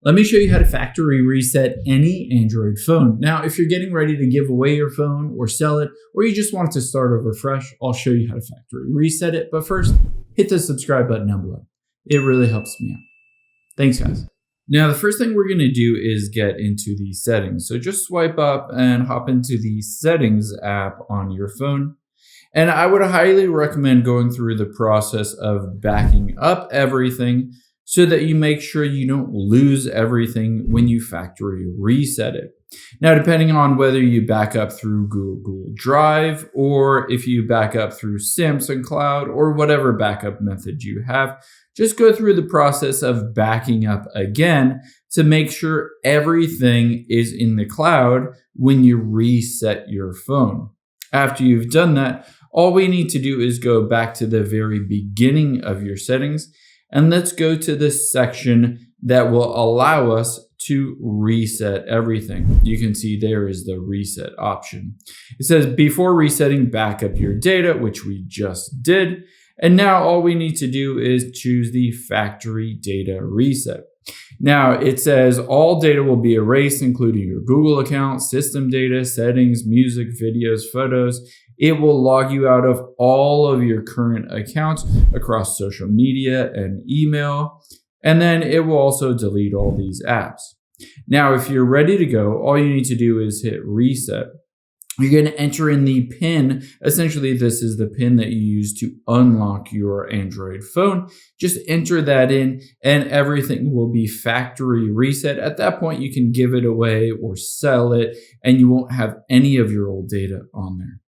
Let me show you how to factory reset any Android phone. Now, if you're getting ready to give away your phone or sell it, or you just want it to start over fresh, I'll show you how to factory reset it. But first, hit the subscribe button down below. It really helps me out. Thanks, guys. Now, the first thing we're going to do is get into the settings. So just swipe up and hop into the settings app on your phone. And I would highly recommend going through the process of backing up everything so that you make sure you don't lose everything when you factory reset it. Now, depending on whether you back up through Google Drive or if you back up through Samsung Cloud or whatever backup method you have, just go through the process of backing up again to make sure everything is in the cloud when you reset your phone. After you've done that, all we need to do is go back to the very beginning of your settings, and let's go to the section that will allow us to reset everything. You can see there is the reset option. It says before resetting, back up your data, which we just did. And now all we need to do is choose the factory data reset. Now it says all data will be erased, including your Google account, system data, settings, music, videos, photos. It will log you out of all of your current accounts across social media and email. And then it will also delete all these apps. Now, if you're ready to go, all you need to do is hit reset. You're going to enter in the PIN. Essentially, this is the PIN that you use to unlock your Android phone. Just enter that in and everything will be factory reset. At that point, you can give it away or sell it and you won't have any of your old data on there.